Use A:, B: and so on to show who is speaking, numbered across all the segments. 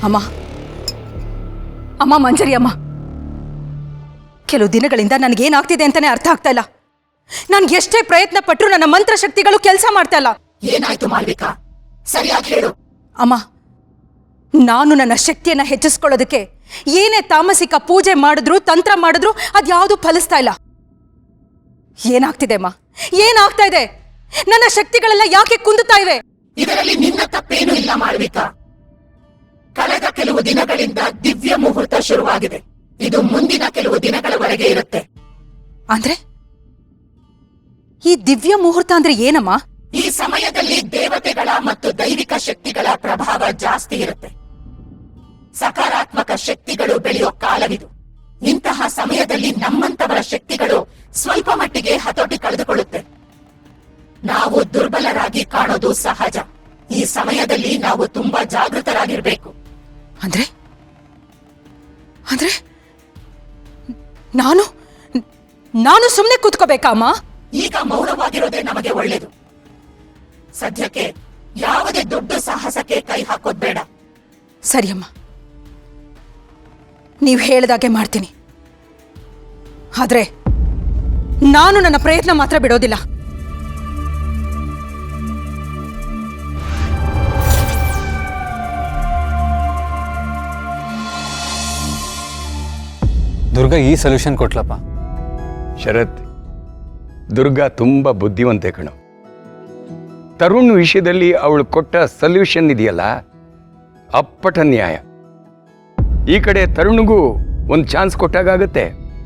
A: ಅಮ್ಮ ಅಮ್ಮ ಮಂಜರಿ ಅಮ್ಮ, ಕೆಲವು ದಿನಗಳಿಂದ ನನಗೇನಾಗ್ತಿದೆ ಅಂತಾನೆ ಅರ್ಥ ಆಗ್ತಾ ಇಲ್ಲ. ನನ್ಗೆ ಎಷ್ಟೇ ಪ್ರಯತ್ನ ಪಟ್ಟರು ನನ್ನ ಮಂತ್ರಶಕ್ತಿಗಳು ಕೆಲಸ ಮಾಡ್ತಾ ಇಲ್ಲ.
B: ಏನಾಯ್ತು ಮಾಲ್ವಿಕಾ, ಸರಿಯಾಗಿ ಹೇಳು.
A: ಅಮ್ಮ, ನಾನು ನನ್ನ ಶಕ್ತಿಯನ್ನ ಹೆಚ್ಚಿಸ್ಕೊಳ್ಳೋದಕ್ಕೆ ಏನೇ ತಾಮಸಿಕ ಪೂಜೆ ಮಾಡಿದ್ರು ತಂತ್ರ ಮಾಡಿದ್ರು ಅದ್ಯಾವುದು ಫಲಿಸ್ತಾ ಇಲ್ಲ. ಏನಾಗ್ತಿದೆ ಅಮ್ಮ, ಏನಾಗ್ತಾ ಇದೆ? ನನ್ನ ಶಕ್ತಿಗಳೆಲ್ಲ ಯಾಕೆ ಕುಂದುತ್ತಾ ಇವೆ?
B: ಇದರಲ್ಲಿ ನಿನ್ನ ತಪ್ಪೇನೂ ಇಲ್ಲ ಮಾಲ್ವಿಕಾ. ಕಳೆದ ಕೆಲವು ದಿನಗಳಿಂದ ದಿವ್ಯ ಮುಹೂರ್ತ ಶುರುವಾಗಿದೆ. ಇದು ಮುಂದಿನ ಕೆಲವು ದಿನಗಳವರೆಗೆ ಇರುತ್ತೆ.
A: ಅಂದ್ರೆ ಈ ದಿವ್ಯ ಮುಹೂರ್ತ ಅಂದ್ರೆ ಏನಮ್ಮ?
B: ಈ ಸಮಯದಲ್ಲಿ ದೇವತೆಗಳ ಮತ್ತು ದೈವಿಕ ಶಕ್ತಿಗಳ ಪ್ರಭಾವ ಜಾಸ್ತಿ ಇರುತ್ತೆ. ಸಕಾರಾತ್ಮಕ ಶಕ್ತಿಗಳು ಬೆಳೆಯೋ ಕಾಲವಿದು. ಇಂತಹ ಸಮಯದಲ್ಲಿ ನಮ್ಮಂತವರ ಶಕ್ತಿಗಳು ಸ್ವಲ್ಪ ಮಟ್ಟಿಗೆ ಹತೋಟಿ ಕಳೆದುಕೊಳ್ಳುತ್ತೆ. ನಾವು ದುರ್ಬಲರಾಗಿ ಕಾಣೋದು ಸಹಜ. ಈ ಸಮಯದಲ್ಲಿ ನಾವು ತುಂಬಾ ಜಾಗೃತರಾಗಿರ್ಬೇಕು.
A: ಅಂದ್ರೆ ಅಂದ್ರೆ ನಾನು ನಾನು ಸುಮ್ಮನೆ ಕೂತ್ಕೋಬೇಕಾ ಅಮ್ಮ?
B: ಈಗ ಮೌನವಾಗಿರೋದೇ ನಮಗೆ ಒಳ್ಳೇದು. ಸದ್ಯಕ್ಕೆ ಯಾವುದೇ ದೊಡ್ಡ ಸಾಹಸಕ್ಕೆ ಕೈ ಹಾಕೋದ್ ಬೇಡ.
A: ಸರಿಯಮ್ಮ, ನೀವು ಹೇಳಿದಾಗೆ ಮಾಡ್ತೀನಿ. ಆದ್ರೆ ನಾನು ನನ್ನ ಪ್ರಯತ್ನ ಮಾತ್ರ ಬಿಡೋದಿಲ್ಲ.
C: ದುರ್ಗಾ ಈ ಸೊಲ್ಯೂಷನ್ ಕೊಟ್ಲಪ್ಪ.
D: ಶರತ್, ದುರ್ಗಾ ತುಂಬ ಬುದ್ಧಿವಂತೆ ಕಣು. ತರುಣ್ ವಿಷಯದಲ್ಲಿ ಅವಳು ಕೊಟ್ಟ ಸೊಲ್ಯೂಷನ್ ಇದೆಯಲ್ಲ, ಅಪ್ಪಟ ನ್ಯಾಯ. ಈ ಕಡೆ ತರುಣ್ಗೂ ಒಂದು ಚಾನ್ಸ್ ಕೊಟ್ಟಾಗತ್ತೆ,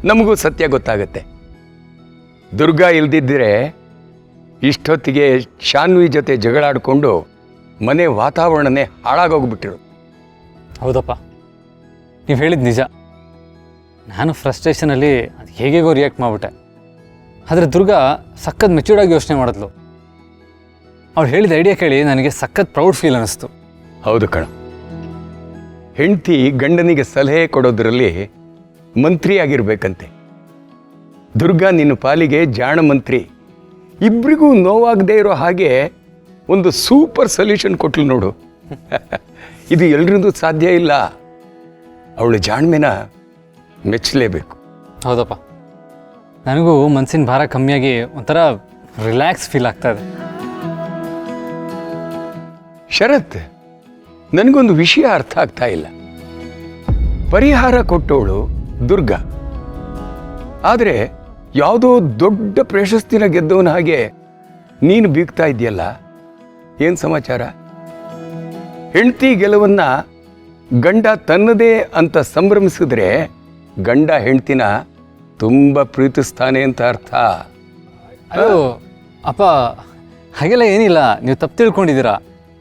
D: ನಮಗೂ ಸತ್ಯ ಗೊತ್ತಾಗತ್ತೆ. ದುರ್ಗಾ ಇಲ್ದಿದ್ದರೆ ಇಷ್ಟೊತ್ತಿಗೆ ಶಾನ್ವಿ ಜೊತೆ ಜಗಳಾಡಿಕೊಂಡು ಮನೆ ವಾತಾವರಣನೇ ಹಾಳಾಗೋಗ್ಬಿಟ್ಟಿರು.
C: ಹೌದಪ್ಪ, ನೀವು ಹೇಳಿದ ನಿಜ. ನಾನು ಫ್ರಸ್ಟ್ರೇಷನಲ್ಲಿ ಅದು ಹೇಗೇಗೋ ರಿಯಾಕ್ಟ್ ಮಾಡಿಬಿಟ್ಟೆ. ಆದರೆ ದುರ್ಗಾ ಸಖತ್ ಮೆಚ್ಯೂರ್ಡಾಗಿ ಯೋಚನೆ ಮಾಡಿದ್ಲು. ಅವಳು ಹೇಳಿದ ಐಡಿಯಾ ಕೇಳಿ ನನಗೆ ಸಖತ್ ಪ್ರೌಡ್ ಫೀಲ್ ಅನ್ನಿಸ್ತು.
D: ಹೌದು ಕಣ, ಹೆಂಡತಿ ಗಂಡನಿಗೆ ಸಲಹೆ ಕೊಡೋದ್ರಲ್ಲಿ ಮಂತ್ರಿ ಆಗಿರ್ಬೇಕಂತೆ. ದುರ್ಗಾ ನಿನ್ನ ಪಾಲಿಗೆ ಜಾಣ ಮಂತ್ರಿ. ಇಬ್ಬರಿಗೂ ನೋವಾಗದೇ ಇರೋ ಹಾಗೆ ಒಂದು ಸೂಪರ್ ಸೊಲ್ಯೂಷನ್ ಕೊಟ್ಲು ನೋಡು. ಇದು ಎಲ್ರಿಗೂ ಸಾಧ್ಯ ಇಲ್ಲ. ಅವಳು ಜಾಣ್ಮೆನ ಮೆಚ್ಚಲೇಬೇಕು.
C: ಹೌದಪ್ಪ, ನನಗೂ ಮನಸ್ಸಿನ ಭಾರ ಕಮ್ಮಿಯಾಗಿ ಒಂಥರ ರಿಲ್ಯಾಕ್ಸ್ ಫೀಲ್ ಆಗ್ತಾ ಇದೆ.
D: ಶರತ್, ನನಗೊಂದು ವಿಷಯ ಅರ್ಥ ಆಗ್ತಾ ಇಲ್ಲ. ಪರಿಹಾರ ಕೊಟ್ಟವಳು ದುರ್ಗಾ, ಆದರೆ ಯಾವುದೋ ದೊಡ್ಡ ಪ್ರಶಸ್ತಿನ ಗೆದ್ದವನ ಹಾಗೆ ನೀನು ಬೀಗ್ತಾ ಇದೆಯಲ್ಲ, ಏನು ಸಮಾಚಾರ? ಹೆಂಡತಿ ಗೆಲುವನ್ನ ಗಂಡ ತನ್ನದೇ ಅಂತ ಸಂಭ್ರಮಿಸಿದ್ರೆ ಗಂಡ ಹೆಂಡ್ತಿನ ತುಂಬ ಪ್ರೀತಿಸ್ತಾನೆ ಅಂತ ಅರ್ಥ.
C: ಅಯ್ಯೋ ಅಪ್ಪ, ಹಾಗೆಲ್ಲ ಏನಿಲ್ಲ, ನೀವು ತಪ್ಪು ತಿಳ್ಕೊಂಡಿದ್ದೀರಾ.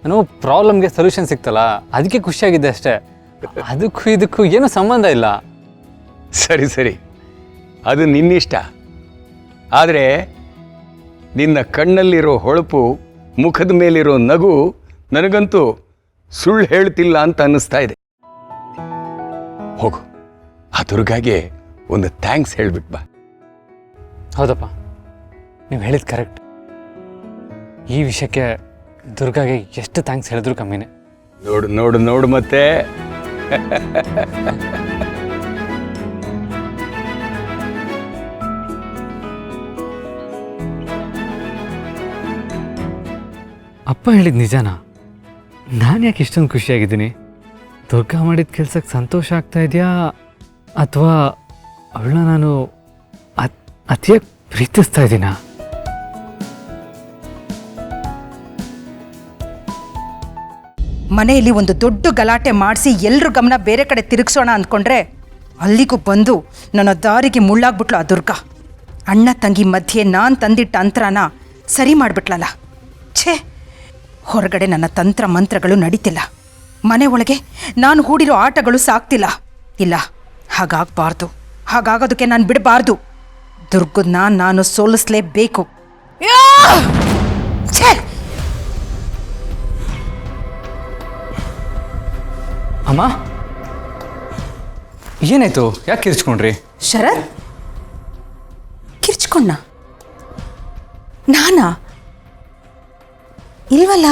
C: ನಾನು ಪ್ರಾಬ್ಲಮ್ಗೆ ಸೊಲ್ಯೂಷನ್ ಸಿಕ್ತಲ್ಲ, ಅದಕ್ಕೆ ಖುಷಿಯಾಗಿದ್ದೆ ಅಷ್ಟೇ. ಅದಕ್ಕೂ ಇದಕ್ಕೂ ಏನೂ ಸಂಬಂಧ ಇಲ್ಲ.
D: ಸರಿ ಸರಿ, ಅದು ನಿನ್ನಿಷ್ಟ. ಆದರೆ ನಿನ್ನ ಕಣ್ಣಲ್ಲಿರೋ ಹೊಳಪು, ಮುಖದ ಮೇಲಿರೋ ನಗು ನನಗಂತೂ ಸುಳ್ಳು ಹೇಳ್ತಿಲ್ಲ ಅಂತ ಅನ್ನಿಸ್ತಾ ಇದೆ. ಹೋಗು, ಆ ದುರ್ಗಾಗೆ ಒಂದು ಥ್ಯಾಂಕ್ಸ್ ಹೇಳ್ಬಿಟ್ ಬಾ.
C: ಹೌದಪ್ಪ, ನೀವು ಹೇಳಿದ ಕರೆಕ್ಟ್. ಈ ವಿಷಯಕ್ಕೆ ದುರ್ಗಾಗೆ ಎಷ್ಟು ಥ್ಯಾಂಕ್ಸ್ ಹೇಳಿದ್ರು ಕಮ್ಮಿನೇ.
D: ನೋಡು ನೋಡು ನೋಡು ಮತ್ತೆ.
C: ಅಪ್ಪ ಹೇಳಿದ ನಿಜನಾ? ನಾನು ಯಾಕೆ ಇಷ್ಟೊಂದು ಖುಷಿಯಾಗಿದ್ದೀನಿ? ದುರ್ಗಾ ಮಾಡಿದ ಕೆಲ್ಸಕ್ಕೆ ಸಂತೋಷ ಆಗ್ತಾ ಇದೆಯಾ, ಅಥವಾ ಅವಳನ್ನ ನಾನು ಅತಿಯಾಗಿ ಪ್ರೀತಿಸ್ತಾ ಇದ್ದೀನಾ?
A: ಮನೆಯಲ್ಲಿ ಒಂದು ದೊಡ್ಡ ಗಲಾಟೆ ಮಾಡಿಸಿ ಎಲ್ಲರ ಗಮನ ಬೇರೆ ಕಡೆ ತಿರುಗಿಸೋಣ ಅಂದ್ಕೊಂಡ್ರೆ ಅಲ್ಲಿಗೂ ಬಂದು ನನ್ನ ದಾರಿಗೆ ಮುಳ್ಳಾಗ್ಬಿಟ್ಲು ಆ ದುರ್ಗಾ. ಅಣ್ಣ ತಂಗಿ ಮಧ್ಯೆ ನಾನು ತಂದಿಟ್ಟ ಅಂತರನ ಸರಿ ಮಾಡಿಬಿಟ್ಲಲ್ಲ. ಛೇ, ಹೊರಗಡೆ ನನ್ನ ತಂತ್ರ ಮಂತ್ರಗಳು ನಡೀತಿಲ್ಲ, ಮನೆ ಒಳಗೆ ನಾನು ಹೂಡಿರೋ ಆಟಗಳು ಸಾಕ್ತಿಲ್ಲ. ಇಲ್ಲ, ಹಾಗಾಗಬಾರ್ದು. ಹಾಗಾಗೋದಕ್ಕೆ ನಾನು ಬಿಡಬಾರ್ದು. ದುರ್ಗನ್ನ ನಾನು ಸೋಲಿಸ್ಲೇಬೇಕು. ಛೇ,
C: ಅಮ್ಮ ಏನಾಯ್ತು? ಯಾಕೆ ಕಿರ್ಚ್ಕೊಂಡ್ರಿ?
A: ಶರತ್, ಕಿರ್ಚ್ಕೊಂಡ? ನಾನಾ? ಇಲ್ವಲ್ಲ,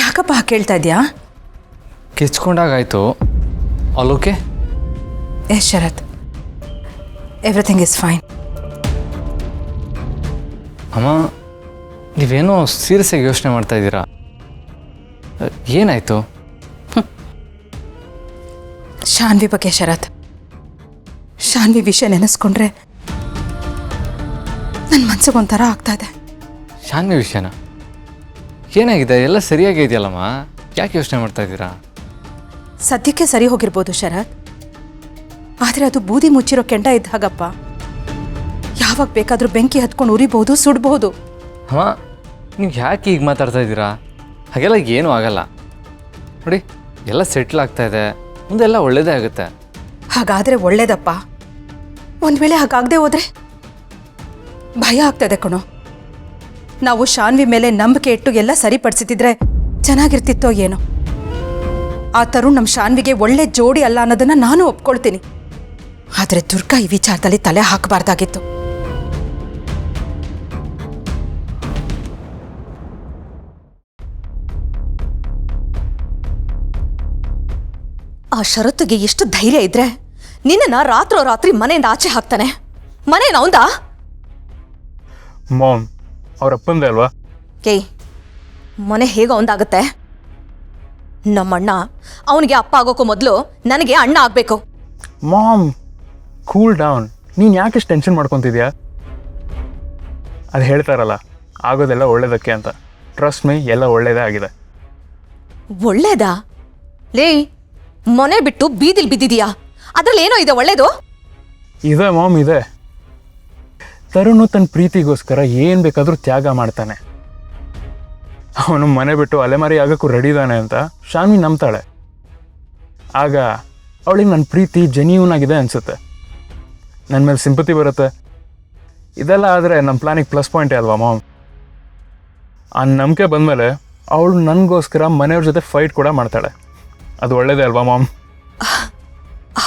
A: ಯಾಕಪ್ಪ ಕೇಳ್ತಾ ಇದ್ಯಾ?
C: ಕಿಚ್ಕೊಂಡಾಗಾಯ್ತು. All okay?
A: Yes Sharath, everything is fine.
C: ಅಮ್ಮ, ನೀವೇನೋ ಸೀರಿಯಸ್ಸಾಗಿ ಯೋಚನೆ ಮಾಡ್ತಾ ಇದ್ದೀರಾ. ಏನಾಯಿತು?
A: ಶಾನ್ವಿ ಬಗ್ಗೆ ಶರತ್, ಶಾನ್ವಿ ವಿಷಯ ನೆನೆಸ್ಕೊಂಡ್ರೆ ನನ್ನ ಮನ್ಸಿಗೊಂಥರ ಆಗ್ತಾ ಇದೆ.
C: ಶಾನ್ವಿ ವಿಷಯನ? ಏನಾಗಿದೆ? ಎಲ್ಲ ಸರಿಯಾಗಿ ಇದೆಯಲ್ಲಮ್ಮ, ಯಾಕೆ ಯೋಚನೆ ಮಾಡ್ತಾ ಇದ್ದೀರಾ?
A: ಸದ್ಯಕ್ಕೆ ಸರಿ ಹೋಗಿರ್ಬೋದು ಶರತ್, ಆದರೆ ಅದು ಬೂದಿ ಮುಚ್ಚಿರೋ ಕೆಂಡ ಇದ್ದಾಗಪ್ಪ. ಯಾವಾಗ ಬೇಕಾದರೂ ಬೆಂಕಿ ಹತ್ಕೊಂಡು ಉರಿಬಹುದು, ಸುಡ್ಬಹುದು.
C: ಅಮ್ಮ, ನೀವು ಯಾಕೆ ಈಗ ಮಾತಾಡ್ತಾ ಇದ್ದೀರಾ? ಹಾಗೆಲ್ಲ ಏನೂ ಆಗಲ್ಲ ನೋಡಿ, ಎಲ್ಲ ಸೆಟ್ಲ್ ಆಗ್ತಾ ಇದೆ, ಮುಂದೆ ಎಲ್ಲ ಒಳ್ಳೇದೇ ಆಗುತ್ತೆ.
A: ಹಾಗಾದರೆ ಒಳ್ಳೇದಪ್ಪ. ಒಂದು ವೇಳೆ ಹಾಗಾಗದೆ ಹೋದ್ರೆ ಭಯ ಆಗ್ತದೆ ಕಣೋ. ನಾವು ಶಾನ್ವಿ ಮೇಲೆ ನಂಬಿಕೆ ಇಟ್ಟು ಎಲ್ಲ ಸರಿಪಡಿಸಿದ್ರೆ ಚೆನ್ನಾಗಿರ್ತಿತ್ತೋ ಏನೋ. ಆ ತರುಣ್ ನಮ್ಮ ಶಾನ್ವಿಗೆ ಒಳ್ಳೆ ಜೋಡಿ ಅಲ್ಲ ಅನ್ನೋದನ್ನ ನಾನು ಒಪ್ಕೊಳ್ತೀನಿ. ಆದರೆ ದುರ್ಗಾ ಈ ವಿಚಾರದಲ್ಲಿ ತಲೆ ಹಾಕಬಾರ್ದಾಗಿತ್ತು.
E: ಆ ಷರತ್ತಿಗೆ ಎಷ್ಟು ಧೈರ್ಯ ಇದ್ರೆ ನಿನ್ನ ರಾತ್ರೋರಾತ್ರಿ ಮನೆಯಿಂದ ಆಚೆ ಹಾಕ್ತಾನೆ? ಮನೇನ ಅವಂದಾ?
F: ಮಾಮ್, ಅವ್ರ ಅಪ್ಪಂದೆ ಅಲ್ವಾ?
E: ಏಯ್, ಮನೆ ಹೇಗೆ ಒಂದಾಗುತ್ತೆ? ನಮ್ಮಣ್ಣ ಅವನಿಗೆ ಅಪ್ಪ ಆಗೋಕ್ಕೂ ಮೊದಲು ನನಗೆ ಅಣ್ಣ ಆಗಬೇಕು.
F: Mom, cool down. ನೀನು ಯಾಕೆ ಟೆನ್ಷನ್ ಮಾಡ್ಕೊತಿದ್ಯಾ? ಅದು ಹೇಳ್ತಾರಲ್ಲ, ಆಗೋದೆಲ್ಲ ಒಳ್ಳೇದಕ್ಕೆ ಅಂತ. ಟ್ರಸ್ಟ್ ಮೀ, ಎಲ್ಲ ಒಳ್ಳೇದೇ ಆಗಿದೆ.
E: ಒಳ್ಳೇದಾ? ಲೇ, ಮನೆ ಬಿಟ್ಟು ಬೀದಿಲ್ ಬಿದ್ದಿದೀಯಾ? ಅದ್ರಲ್ಲಿ ಏನೋ ಇದೆ ಒಳ್ಳೇದು?
F: ಇದೆ ಮಾಮ್, ಇದೆ. ತರುಣು ತನ್ನ ಪ್ರೀತಿಗೋಸ್ಕರ ಏನು ಬೇಕಾದರೂ ತ್ಯಾಗ ಮಾಡ್ತಾನೆ. ಅವನು ಮನೆ ಬಿಟ್ಟು ಅಲೆಮಾರಿ ಆಗೋಕ್ಕೂ ರೆಡಿ ಇದ್ದಾನೆ ಅಂತ ಶಾನ್ವಿ ನಂಬ್ತಾಳೆ. ಆಗ ಅವಳಿಗೆ ನನ್ನ ಪ್ರೀತಿ ಜೆನ್ಯೂನ್ ಆಗಿದೆ ಅನಿಸುತ್ತೆ, ನನ್ನ ಮೇಲೆ ಸಿಂಪತಿ ಬರುತ್ತೆ. ಇದೆಲ್ಲ ಆದರೆ ನಮ್ಮ ಪ್ಲಾನಿಗೆ ಪ್ಲಸ್ ಪಾಯಿಂಟೇ ಅಲ್ವಾ ಮಾಮ್? ಆ ನಂಬಿಕೆ ಬಂದಮೇಲೆ ಅವಳು ನನಗೋಸ್ಕರ ಮನೆಯವ್ರ ಜೊತೆ ಫೈಟ್ ಕೂಡ ಮಾಡ್ತಾಳೆ. ಅದು ಒಳ್ಳೇದೇ ಅಲ್ವಾ ಮಾಮ್?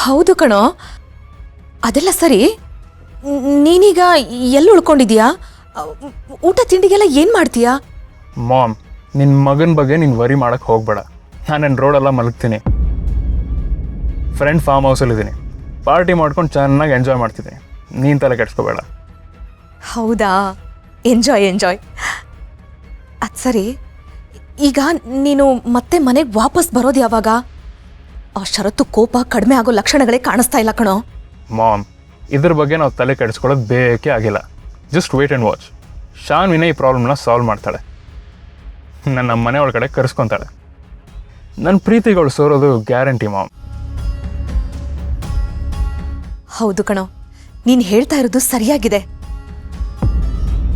E: ಹೌದು ಕಣೋ, ಅದೆಲ್ಲ ಸರಿ. ನೀನೀಗ ಎಲ್ಲಿ ಉಳ್ಕೊಂಡಿದೀಯಾ? ಊಟ ತಿಂಡಿಗೆಲ್ಲ ಏನು ಮಾಡ್ತೀಯಾ?
F: ಮಾಮ್, ನಿನ್ನ ಮಗನ ಬಗ್ಗೆ ನೀನು ವರಿ ಮಾಡೋಕ್ಕೆ ಹೋಗಬೇಡ. ನಾನೇನು ರೋಡೆಲ್ಲ ಮಲಗ್ತೀನಿ, ಫ್ರೆಂಡ್ ಫಾರ್ಮ್ ಹೌಸಲ್ಲಿದ್ದೀನಿ, ಪಾರ್ಟಿ ಮಾಡ್ಕೊಂಡು ಚೆನ್ನಾಗಿ ಎಂಜಾಯ್ ಮಾಡ್ತಿದ್ದೀನಿ. ನೀನು ತಲೆ ಕೆಡ್ಸ್ಕೋಬೇಡ.
E: ಹೌದಾ? Enjoy enjoy. ಅದು ಸರಿ, ಈಗ ನೀನು ಮತ್ತೆ ಮನೆಗೆ ವಾಪಸ್ ಬರೋದು ಯಾವಾಗ? ಆ ಷರತ್ತು ಕೋಪ ಕಡಿಮೆ ಆಗೋ ಲಕ್ಷಣಗಳೇ ಕಾಣಿಸ್ತಾ ಇಲ್ಲ ಕಣೋ.
F: ಮಾಮ್, ಇದ್ರ ಬಗ್ಗೆ ನಾವು ತಲೆ ಕೆಡಿಸ್ಕೊಳ್ಳೋದು ಬೇಕೇ ಆಗಿಲ್ಲ. Just wait and watch. ಶಾನ್ವಿನೇ ಈ ಪ್ರಾಬ್ಲಮ್ನ ಸಾಲ್ವ್ ಮಾಡ್ತಾಳೆ, ನನ್ನ ಮನೆ ಒಳಗಡೆ ಕರೆಸ್ಕೊತಾಳೆ. ನನ್ನ ಪ್ರೀತಿಗಳು ಸೋರೋದು ಗ್ಯಾರಂಟಿ ಮಾಮ್.
E: ಹೌದು ಕಣೋ, ನೀನು ಹೇಳ್ತಾ ಇರೋದು ಸರಿಯಾಗಿದೆ.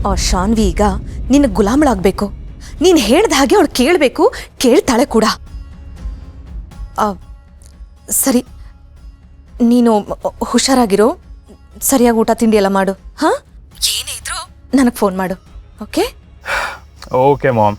E: ಆ ಶಾನ್ವಿ ಈಗ ನಿನ್ನ ಗುಲಾಮಳಾಗಬೇಕು. ನೀನು ಹೇಳ್ದ ಹಾಗೆ ಅವಳು ಕೇಳಬೇಕು, ಕೇಳ್ತಾಳೆ ಕೂಡ. ಸರಿ, ನೀನು ಹುಷಾರಾಗಿರೋ, ಸರಿಯಾಗಿ ಊಟ ತಿಂಡಿ ಎಲ್ಲ ಮಾಡು. ಹಾಂ, ಏನೇ ಇದ್ರೂ ನನಗೆ ಫೋನ್ ಮಾಡು. ಓಕೆ?
F: Okay ma'am.